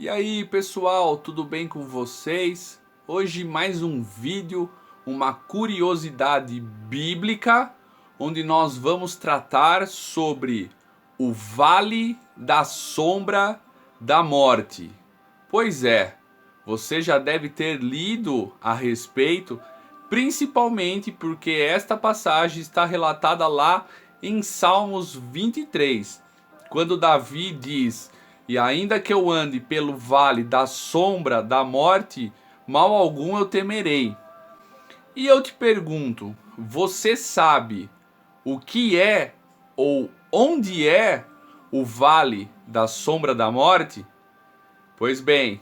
E aí pessoal, tudo bem com vocês? Hoje mais um vídeo, uma curiosidade bíblica, onde nós vamos tratar sobre o Vale da Sombra da Morte. Pois é, você já deve ter lido a respeito, principalmente porque esta passagem está relatada lá em Salmos 23, quando Davi diz: "E ainda que eu ande pelo vale da sombra da morte, mal algum eu temerei." E eu te pergunto, você sabe o que é ou onde é o vale da sombra da morte? Pois bem,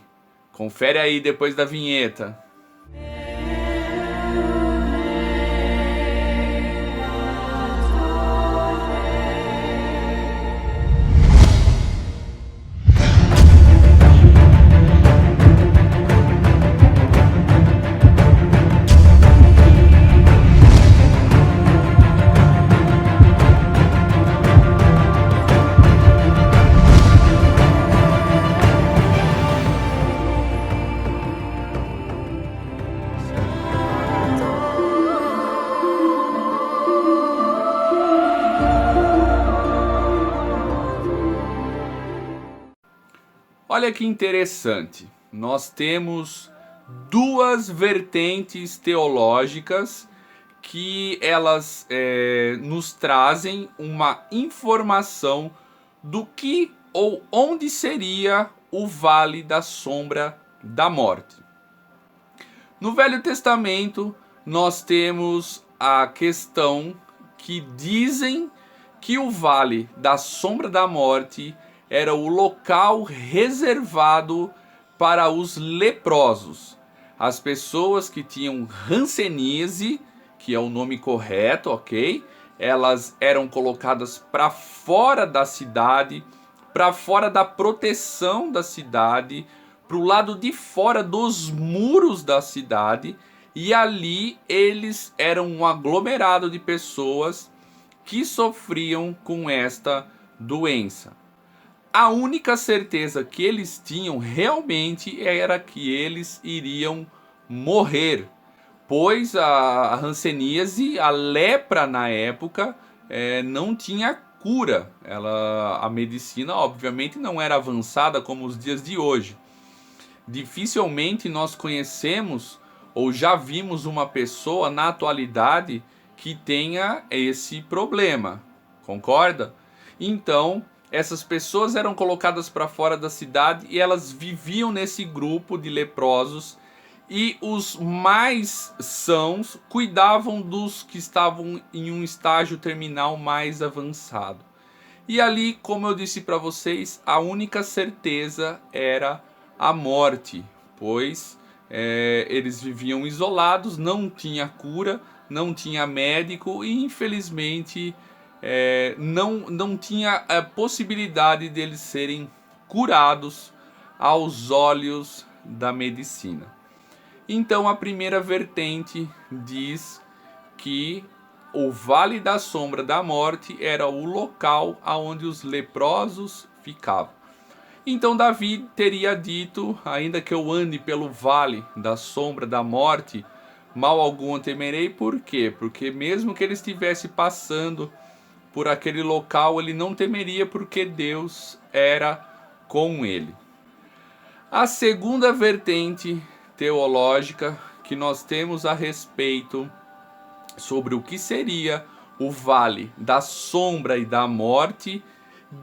confere aí depois da vinheta. Olha que interessante, nós temos duas vertentes teológicas que elas nos trazem uma informação do que ou onde seria o Vale da Sombra da Morte. No Velho Testamento nós temos a questão que dizem que o Vale da Sombra da Morte era o local reservado para os leprosos, as pessoas que tinham hanseníase, que é o nome correto, ok? Elas eram colocadas para fora da cidade, para fora da proteção da cidade, para o lado de fora dos muros da cidade, e ali eles eram um aglomerado de pessoas que sofriam com esta doença. A única certeza que eles tinham realmente era que eles iriam morrer, pois a hanseníase, a lepra na época, não tinha cura. A medicina obviamente não era avançada como os dias de hoje. Dificilmente nós conhecemos ou já vimos uma pessoa na atualidade que tenha esse problema, concorda? Então essas pessoas eram colocadas para fora da cidade e elas viviam nesse grupo de leprosos, e os mais sãos cuidavam dos que estavam em um estágio terminal mais avançado. E ali, como eu disse para vocês, a única certeza era a morte, pois eles viviam isolados, não tinha cura, não tinha médico e infelizmente não tinha a possibilidade deles serem curados aos olhos da medicina. Então a primeira vertente diz que o Vale da Sombra da Morte era o local onde os leprosos ficavam. Então Davi teria dito: ainda que eu ande pelo vale da sombra da morte, mal algum eu temerei. Por quê? Porque mesmo que ele estivesse passando por aquele local, ele não temeria, porque Deus era com ele. A segunda vertente teológica que nós temos a respeito sobre o que seria o Vale da Sombra e da Morte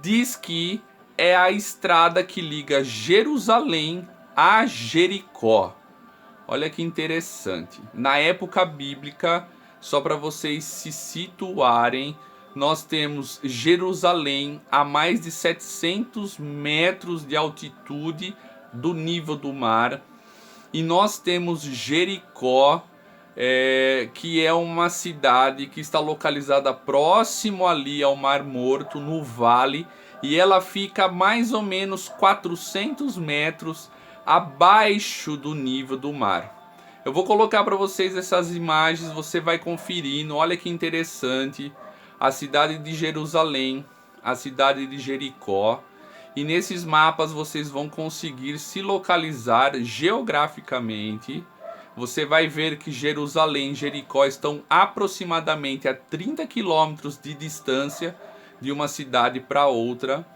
diz que é a estrada que liga Jerusalém a Jericó. Olha que interessante. Na época bíblica, só para vocês se situarem, nós temos Jerusalém a mais de 700 metros de altitude do nível do mar, e nós temos Jericó, que é uma cidade que está localizada próximo ali ao Mar Morto, no vale, e ela fica mais ou menos 400 metros abaixo do nível do mar. Eu vou colocar para vocês essas imagens, você vai conferindo. Olha que interessante, a cidade de Jerusalém, a cidade de Jericó, e nesses mapas vocês vão conseguir se localizar geograficamente. Você vai ver que Jerusalém e Jericó estão aproximadamente a 30 quilômetros de distância de uma cidade para outra.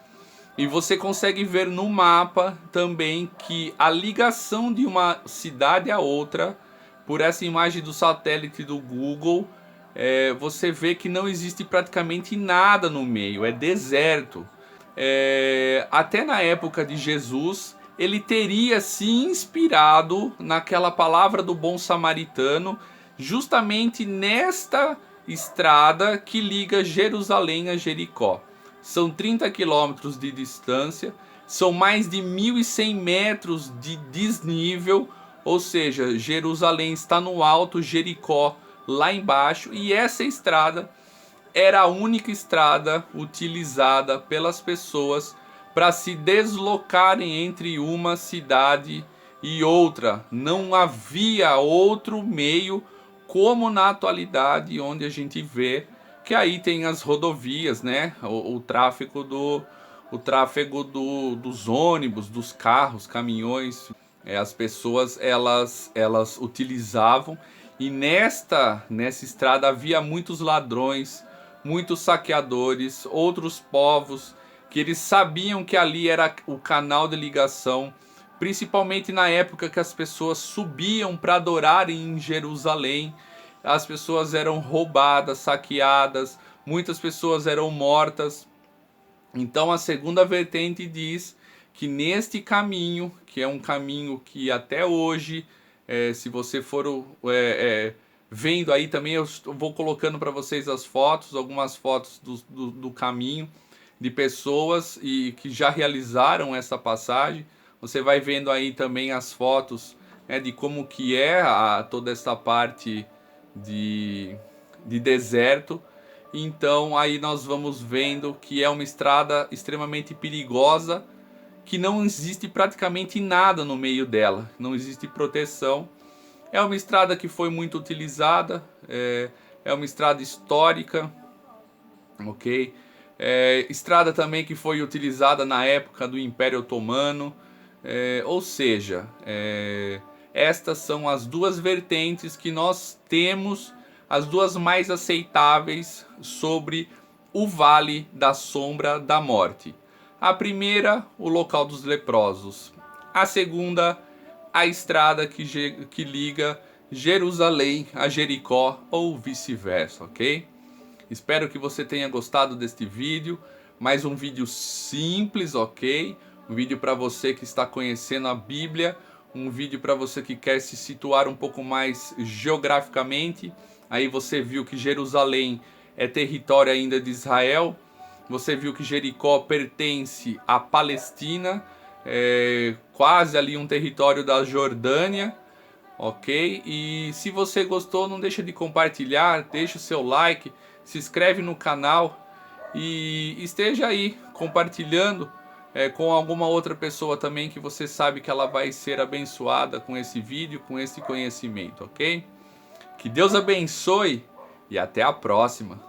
E você consegue ver no mapa também que a ligação de uma cidade a outra, por essa imagem do satélite do Google, você vê que não existe praticamente nada no meio, é deserto. Até na época de Jesus, ele teria se inspirado naquela palavra do bom samaritano, justamente nesta estrada que liga Jerusalém a Jericó. São 30 quilômetros de distância, são mais de 1.100 metros de desnível, ou seja, Jerusalém está no alto, Jericó lá embaixo, e essa estrada era a única estrada utilizada pelas pessoas para se deslocarem entre uma cidade e outra. Não havia outro meio como na atualidade, onde a gente vê que aí tem as rodovias, né? O tráfego dos ônibus, dos carros, caminhões. As pessoas elas utilizavam, e nessa estrada havia muitos ladrões, muitos saqueadores, outros povos que eles sabiam que ali era o canal de ligação, principalmente na época que as pessoas subiam para adorar em Jerusalém. As pessoas eram roubadas, saqueadas, muitas pessoas eram mortas. Então a segunda vertente diz que neste caminho, que é um caminho que até hoje, se você for vendo aí também, eu vou colocando para vocês as fotos, algumas fotos do caminho, de pessoas que já realizaram essa passagem. Você vai vendo aí também as fotos, né, de como que é toda essa parte de deserto. Então aí nós vamos vendo que é uma estrada extremamente perigosa, que não existe praticamente nada no meio dela, não existe proteção. É uma estrada que foi muito utilizada, é uma estrada histórica, ok? Estrada também que foi utilizada na época do Império Otomano, ou seja, estas são as duas vertentes que nós temos, as duas mais aceitáveis sobre o Vale da Sombra da Morte. A primeira, o local dos leprosos. A segunda, a estrada que liga Jerusalém a Jericó, ou vice-versa, ok? Espero que você tenha gostado deste vídeo. Mais um vídeo simples, ok? Um vídeo para você que está conhecendo a Bíblia. Um vídeo para você que quer se situar um pouco mais geograficamente. Aí você viu que Jerusalém é território ainda de Israel. Você viu que Jericó pertence à Palestina. Quase ali um território da Jordânia. Ok? E se você gostou, não deixa de compartilhar. Deixa o seu like. Se inscreve no canal e esteja aí compartilhando com alguma outra pessoa também que você sabe que ela vai ser abençoada com esse vídeo, com esse conhecimento, ok? Que Deus abençoe e até a próxima!